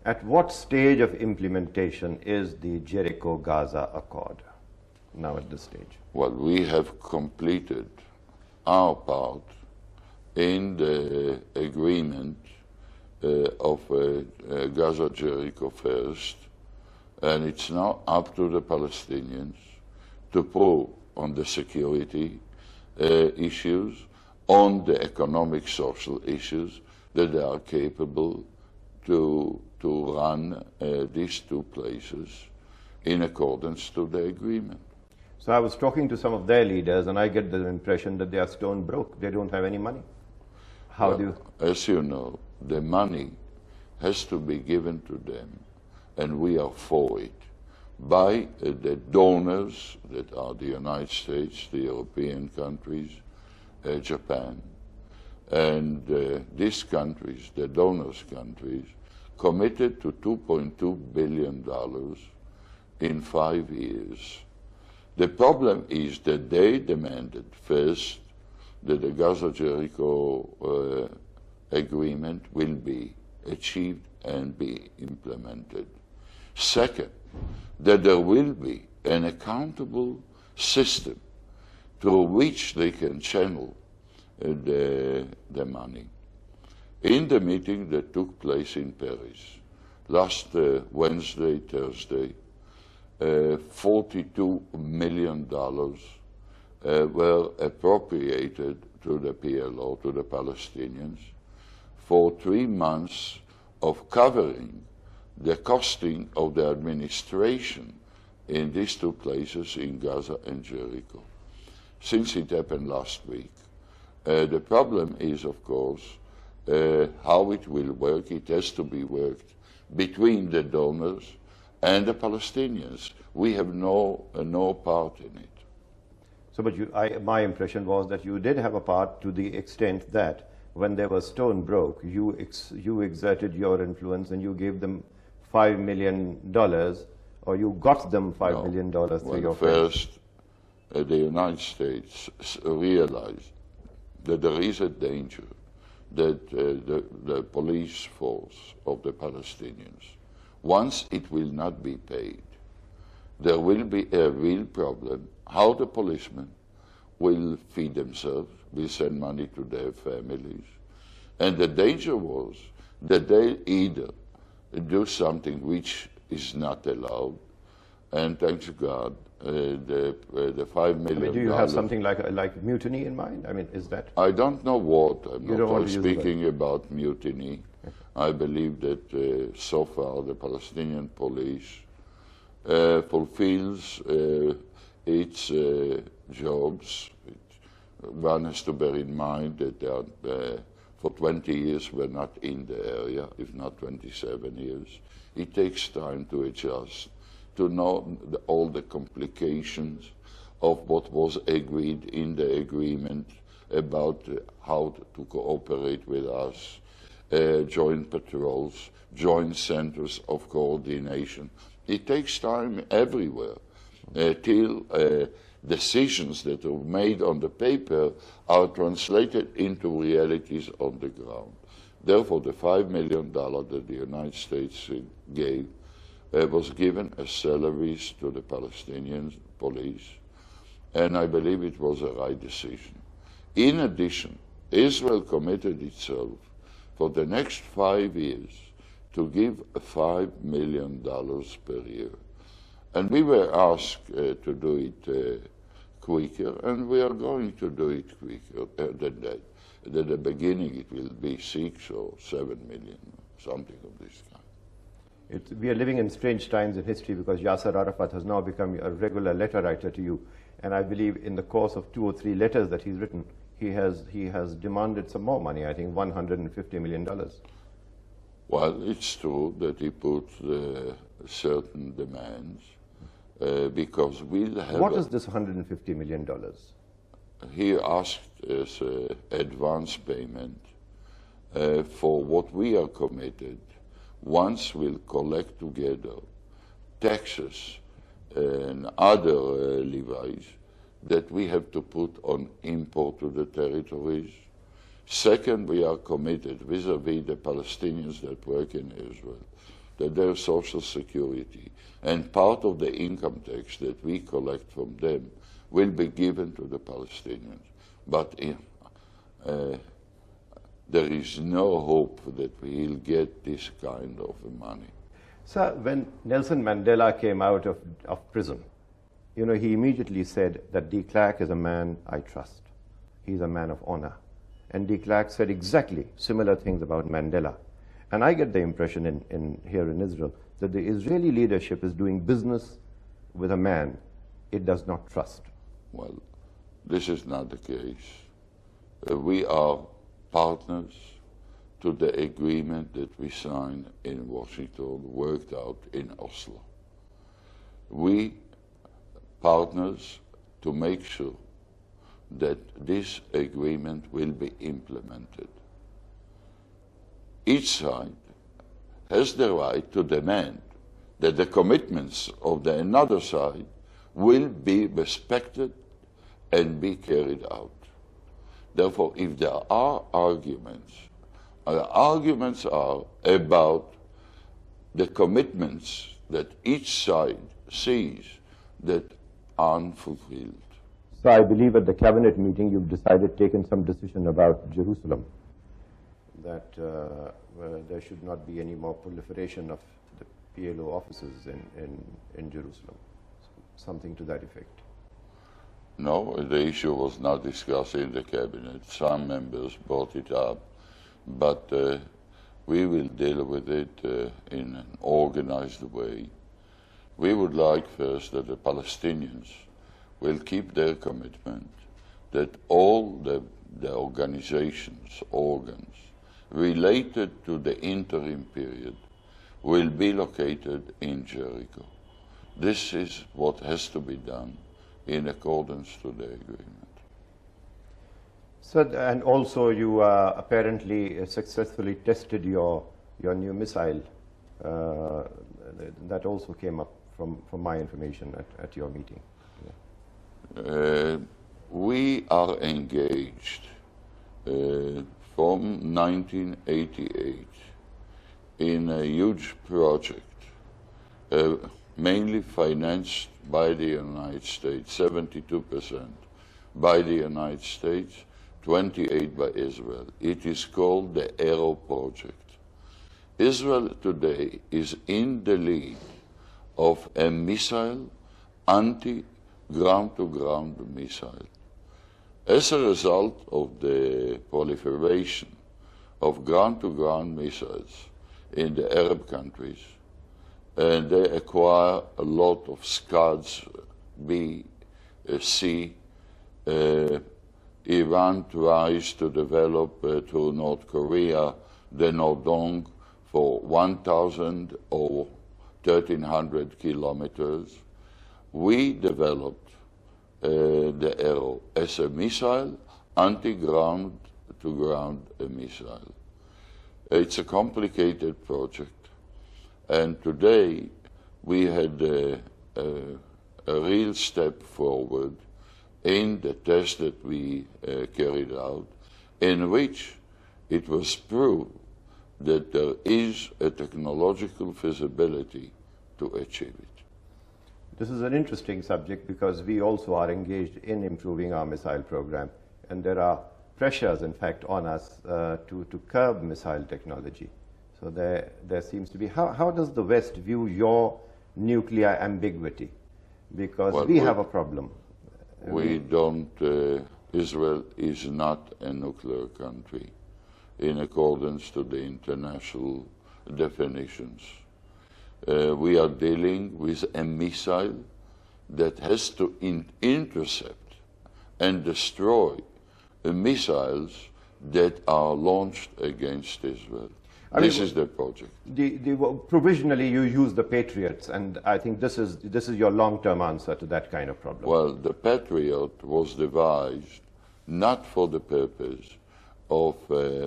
At what stage of implementation is the Jericho-Gaza Accord now at this stage? Well, we have completed our part in the agreement of Gaza-Jericho first, and it's now up to the Palestinians to prove on the security issues, on the economic, social issues, that they are capable to run these two places in accordance to the agreement. So I was talking to some of their leaders, and I get the impression that they are stone broke. They don't have any money. How do you... As you know, the money has to be given to them, and we are for it, by the donors that are the United States, the European countries, Japan. And these countries, the donors countries, committed to $2.2 billion in 5 years. The problem is that they demanded first that the Gaza-Jericho agreement will be achieved and be implemented. Second, that there will be an accountable system through which they can channel the money. In the meeting that took place in Paris last Wednesday, Thursday, $42 million were appropriated to the PLO, to the Palestinians, for 3 months of covering the costing of the administration in these two places, in Gaza and Jericho. Since it happened last week, the problem is, of course, how it will work. It has to be worked between the donors and the Palestinians. We have no part in it. So, but my impression was that you did have a part, to the extent that when they were stone broke, you exerted your influence and you gave them $5 million, or you got them $5 million through your first, the United States realized that there is a danger that the police force of the Palestinians, once it will not be paid, there will be a real problem how the policemen will feed themselves, will send money to their families. And the danger was that they either do something which is not allowed, and thanks God, the $5 million. I mean, do you have something like mutiny in mind? I mean, is that? I don't know what. I'm not speaking about mutiny. I believe that so far the Palestinian police fulfills its jobs. One has to bear in mind that they are, for 20 years we're not in the area, if not 27 years. It takes time to adjust, to know all the complications of what was agreed in the agreement about how to cooperate with us, joint patrols, joint centers of coordination. It takes time everywhere till decisions that are made on the paper are translated into realities on the ground. Therefore, the $5 million that the United States gave was given as salaries to the Palestinian police, and I believe it was a right decision. In addition, Israel committed itself for the next 5 years to give $5 million per year. And we were asked to do it quicker, and we are going to do it quicker than that. At the beginning it will be 6 or 7 million, something of this kind. We are living in strange times in history, because Yasser Arafat has now become a regular letter writer to you. And I believe in the course of 2 or 3 letters that he's written, he has demanded some more money, I think $150 million. Well, it's true that he put certain demands, because we'll have... What is this $150 million? He asked as advance payment for what we are committed. Once we'll collect together taxes and other levies that we have to put on import to the territories. Second, we are committed vis-à-vis the Palestinians that work in Israel that their social security and part of the income tax that we collect from them will be given to the Palestinians. But there is no hope that we will get this kind of money. Sir, when Nelson Mandela came out of prison, you know, he immediately said that de Klerk is a man I trust. He's a man of honor. And de Klerk said exactly similar things about Mandela. And I get the impression here in Israel that the Israeli leadership is doing business with a man it does not trust. Well, this is not the case. We are partners to the agreement that we signed in Washington, worked out in Oslo. We partners to make sure that this agreement will be implemented. Each side has the right to demand that the commitments of the another side will be respected and be carried out. Therefore, if there are arguments are about the commitments that each side sees that are unfulfilled. So I believe at the cabinet meeting you've decided, taken some decision about Jerusalem, that there should not be any more proliferation of the PLO offices in Jerusalem, something to that effect. No, the issue was not discussed in the cabinet. Some members brought it up, but we will deal with it in an organized way. We would like first that the Palestinians will keep their commitment that all the organizations, organs related to the interim period will be located in Jericho. This is what has to be done in accordance to the agreement. So, and also you apparently successfully tested your new missile. That also came up from my information at your meeting. Yeah. We are engaged from 1988 in a huge project, mainly financed by the United States, 72% by the United States, 28% by Israel. It is called the Arrow Project. Israel today is in the lead of a missile, anti-ground-to-ground missile. As a result of the proliferation of ground-to-ground missiles in the Arab countries, and they acquire a lot of Scuds, B, C. Iran tries to develop through North Korea the Nodong for 1,000 or 1,300 kilometers. We developed the Arrow as a missile, anti-ground-to-ground missile. It's a complicated project. And today we had a real step forward in the test that we carried out, in which it was proved that there is a technological feasibility to achieve it. This is an interesting subject because we also are engaged in improving our missile program, and there are pressures, in fact, on us to curb missile technology. So there seems to be, how does the West view your nuclear ambiguity? Because we have a problem. We don't, Israel is not a nuclear country in accordance to the international definitions. We are dealing with a missile that has to intercept and destroy missiles that are launched against Israel. This is the project. Provisionally, you use the Patriots, and I think this is your long-term answer to that kind of problem. Well, the Patriot was devised not for the purpose of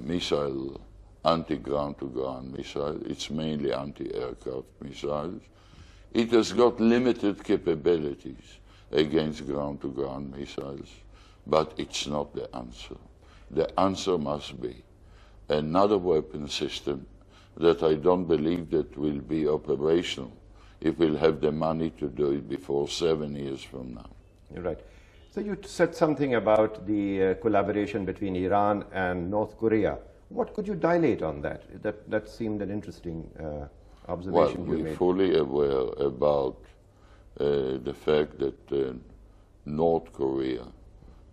missile, anti-ground-to-ground missile. It's mainly anti-aircraft missiles. It has got limited capabilities against ground-to-ground missiles, but it's not the answer. The answer must be another weapon system that I don't believe that will be operational if we'll have the money to do it before 7 years from now. Right. So you said something about the collaboration between Iran and North Korea. What could you dilate on that? That seemed an interesting observation you made. We're fully aware about the fact that North Korea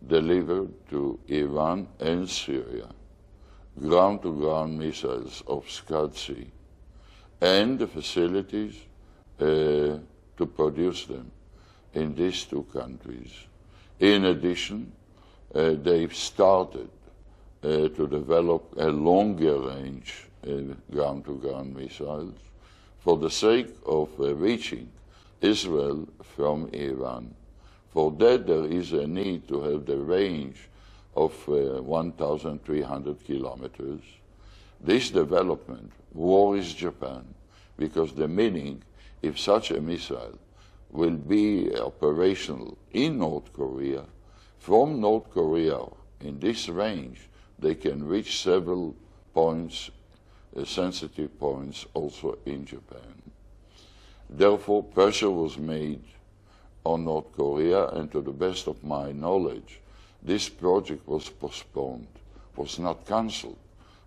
delivered to Iran and Syria ground-to-ground missiles of Scud-C and the facilities to produce them in these two countries. In addition, they've started to develop a longer range ground-to-ground missiles for the sake of reaching Israel from Iran. For that, there is a need to have the range of 1,300 kilometers. This development worries Japan because the meaning, if such a missile will be operational in North Korea, from North Korea in this range, they can reach several points, sensitive points also in Japan. Therefore, pressure was made on North Korea, and to the best of my knowledge, this project was postponed, was not cancelled,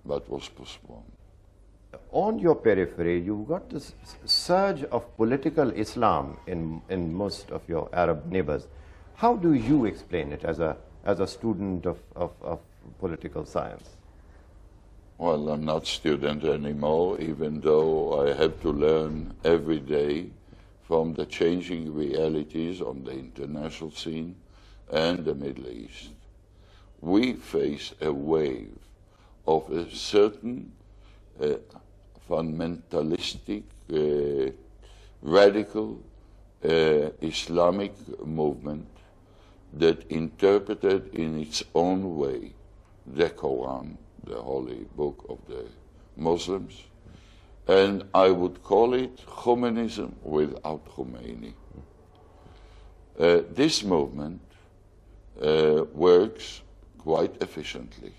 but was postponed. On your periphery, you've got this surge of political Islam in most of your Arab neighbors. How do you explain it as a student of political science? Well, I'm not student anymore, even though I have to learn every day from the changing realities on the international scene and the Middle East. We face a wave of a certain fundamentalistic, radical Islamic movement that interpreted in its own way the Quran, the holy book of the Muslims, and I would call it Khomenism without Khomeini. This movement works quite efficiently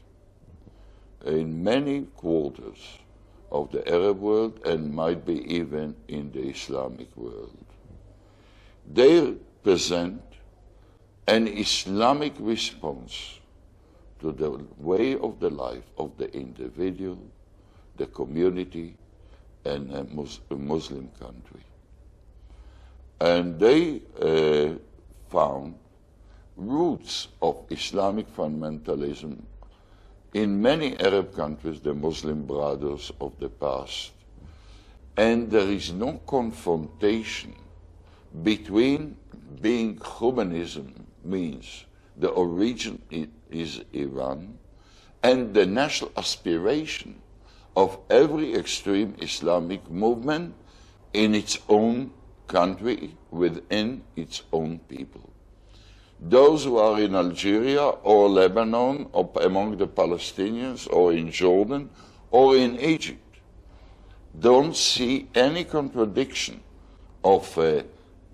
in many quarters of the Arab world and might be even in the Islamic world. They present an Islamic response to the way of the life of the individual, the community, and a Muslim country. And they found roots of Islamic fundamentalism in many Arab countries, the Muslim brothers of the past. And there is no confrontation between being Khomenism means the origin is Iran, and the national aspiration of every extreme Islamic movement in its own country, within its own people. Those who are in Algeria or Lebanon or among the Palestinians or in Jordan or in Egypt don't see any contradiction of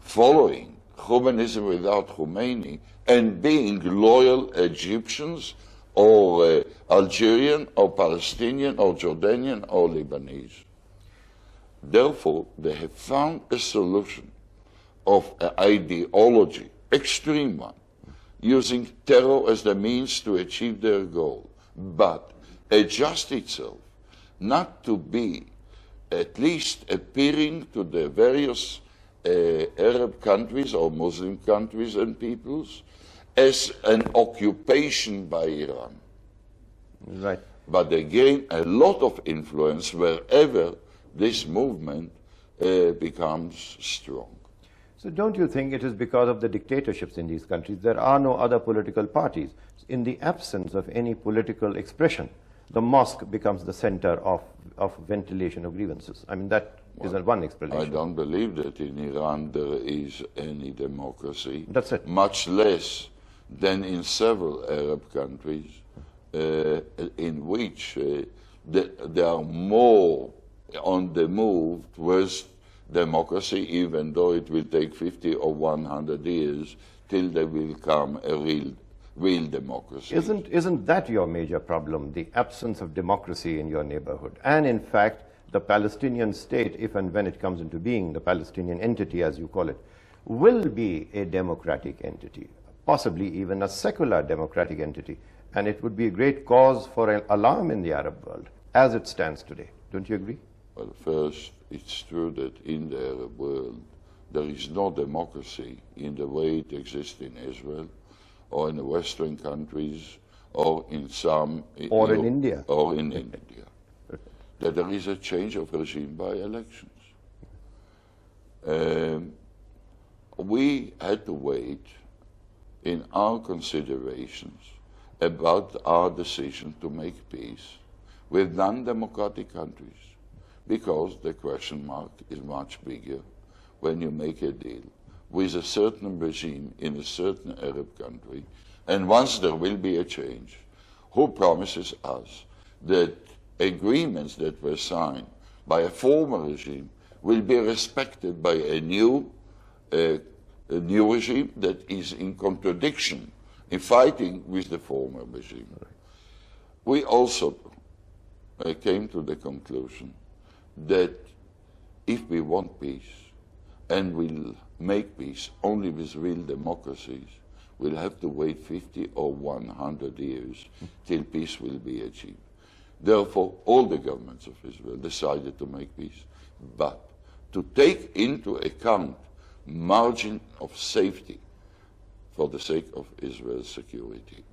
following Khomenism without Khomeini and being loyal Egyptians or Algerian or Palestinian or Jordanian or Lebanese. Therefore, they have found a solution of ideology, extreme one, using terror as the means to achieve their goal, but adjust itself not to be at least appearing to the various Arab countries or Muslim countries and peoples as an occupation by Iran. Right. But they gain a lot of influence wherever this movement becomes strong. So don't you think it is because of the dictatorships in these countries? There are no other political parties. In the absence of any political expression, the mosque becomes the center of ventilation of grievances. I mean, that is one explanation. I don't believe that in Iran there is any democracy. That's it. Much less than in several Arab countries in which they are more on the move towards democracy, even though it will take 50 or 100 years till they will come a real democracy. Isn't that your major problem, the absence of democracy in your neighborhood? And in fact, the Palestinian state, if and when it comes into being, the Palestinian entity as you call it, will be a democratic entity, possibly even a secular democratic entity. And it would be a great cause for an alarm in the Arab world as it stands today. Don't you agree? Well, first, it's true that in the Arab world, there is no democracy in the way it exists in Israel or in the Western countries or in some... Or in India. Or in India. That there is a change of regime by elections. We had to wait in our considerations about our decision to make peace with non-democratic countries, because the question mark is much bigger when you make a deal with a certain regime in a certain Arab country, and once there will be a change, who promises us that agreements that were signed by a former regime will be respected by a new regime that is in contradiction, in fighting with the former regime. We also came to the conclusion that if we want peace, and will make peace only with real democracies, we'll have to wait 50 or 100 years till peace will be achieved. Therefore, all the governments of Israel decided to make peace, but to take into account margin of safety for the sake of Israel's security.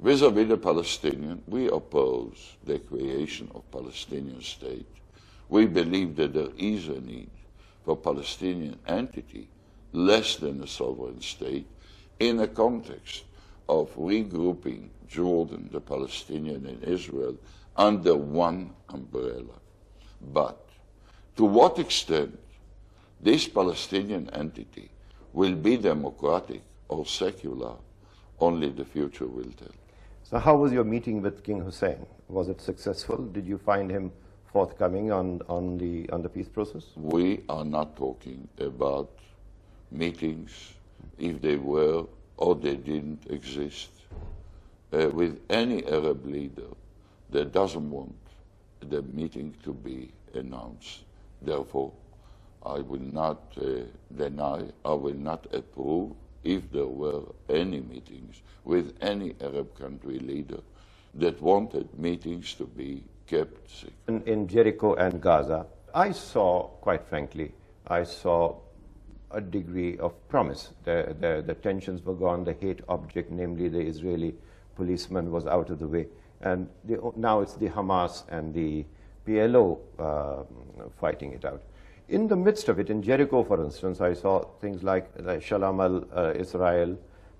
Vis-à-vis the Palestinian, we oppose the creation of Palestinian state. We believe that there is a need for Palestinian entity less than a sovereign state in a context of regrouping Jordan, the Palestinian, and Israel under one umbrella. But to what extent this Palestinian entity will be democratic or secular, only the future will tell. So how was your meeting with King Hussein? Was it successful? Did you find him forthcoming on the peace process? We are not talking about meetings, if they were or they didn't exist, with any Arab leader that doesn't want the meeting to be announced. Therefore, I will not deny, I will not approve if there were any meetings with any Arab country leader that wanted meetings to be kept secret. In Jericho and Gaza, I saw, quite frankly, I saw a degree of promise. The tensions were gone, the hate object, namely the Israeli policeman, was out of the way. And now it's the Hamas and the PLO fighting it out. In the midst of it, in Jericho, for instance, I saw things like Shalom al-Israel,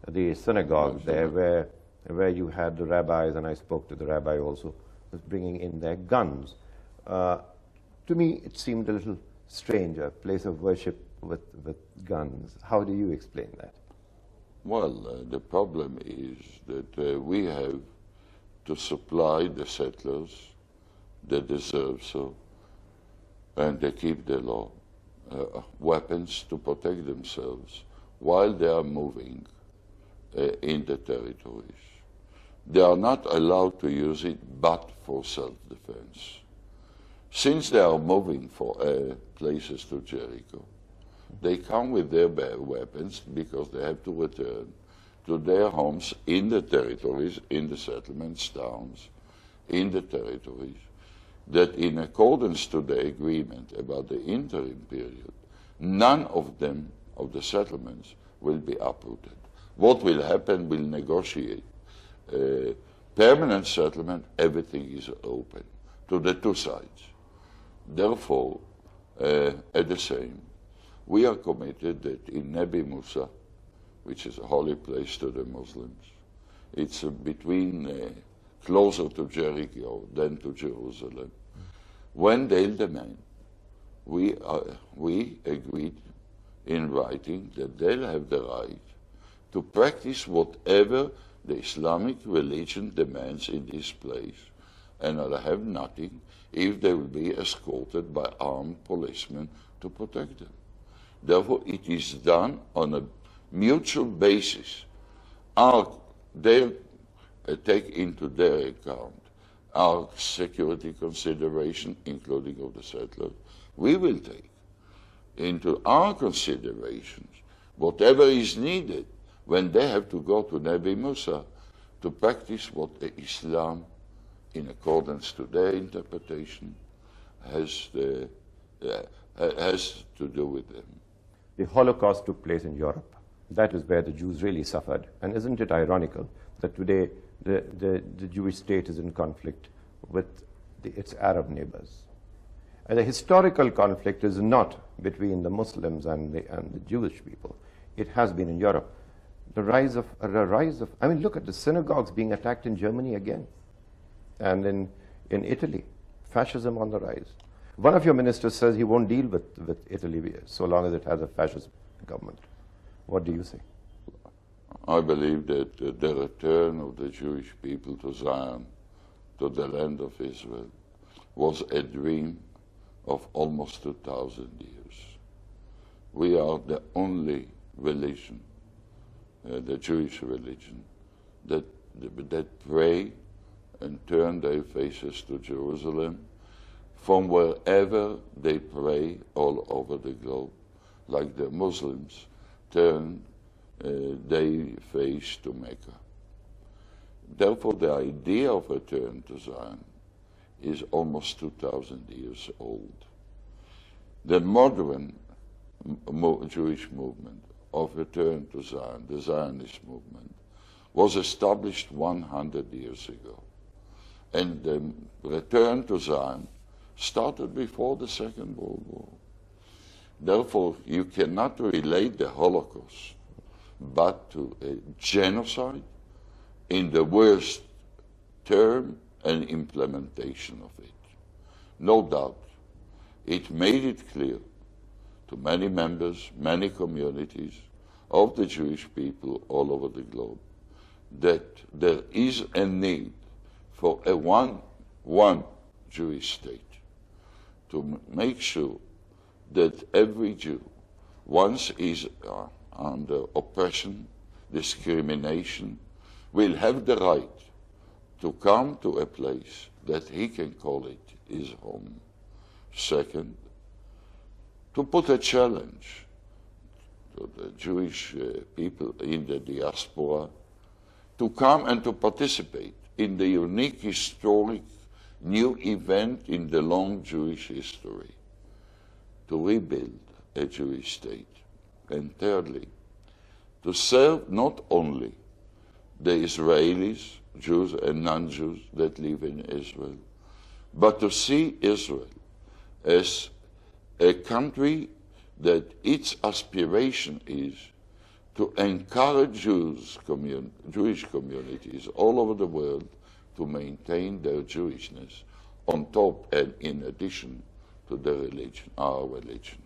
the synagogue there, where you had the rabbis, and I spoke to the rabbi also, was bringing in their guns. To me, it seemed a little strange, a place of worship with guns. How do you explain that? Well, the problem is that we have to supply the settlers that deserve so, and they keep the law, weapons to protect themselves while they are moving in the territories. They are not allowed to use it but for self-defense. Since they are moving for places to Jericho, they come with their weapons because they have to return to their homes in the territories, in the settlements, towns, in the territories, that in accordance to the agreement about the interim period, none of them, of the settlements, will be uprooted. What will happen, we'll negotiate. Permanent settlement, everything is open to the two sides. Therefore, at the same, we are committed that in Nebi Musa, which is a holy place to the Muslims, it's between closer to Jericho than to Jerusalem. When they'll demand, we agreed in writing that they'll have the right to practice whatever the Islamic religion demands in this place, and I'll have nothing if they will be escorted by armed policemen to protect them. Therefore, it is done on a mutual basis. They take into their account our security consideration, including of the settlers. We will take into our considerations whatever is needed when they have to go to Nabi Musa to practice what the Islam, in accordance to their interpretation, has to do with them. The Holocaust took place in Europe. That is where the Jews really suffered. And isn't it ironical that today the Jewish state is in conflict with its Arab neighbors? And the historical conflict is not between the Muslims and the Jewish people. It has been in Europe. The rise of, I mean, look at the synagogues being attacked in Germany again. And in Italy, fascism on the rise. One of your ministers says he won't deal with Italy so long as it has a fascist government. What do you say? I believe that the return of the Jewish people to Zion, to the land of Israel, was a dream of almost 2,000 years. We are the only religion, the Jewish religion, that pray and turn their faces to Jerusalem from wherever they pray all over the globe, like the Muslims turn their face to Mecca. Therefore, the idea of return to Zion is almost 2,000 years old. The modern Jewish movement of return to Zion, the Zionist movement, was established 100 years ago. And the return to Zion started before the Second World War. Therefore, you cannot relate the Holocaust but to a genocide in the worst term and implementation of it. No doubt, it made it clear to many members, many communities of the Jewish people all over the globe that there is a need for a one Jewish state to make sure that every Jew, once is under oppression, discrimination, will have the right to come to a place that he can call it his home. Second, to put a challenge to the Jewish people in the diaspora to come and to participate in the unique historic new event in the long Jewish history, to rebuild a Jewish state. And thirdly, to serve not only the Israelis, Jews and non-Jews that live in Israel, but to see Israel as a country that its aspiration is to encourage Jewish communities all over the world to maintain their Jewishness on top and in addition to their religion, our religion.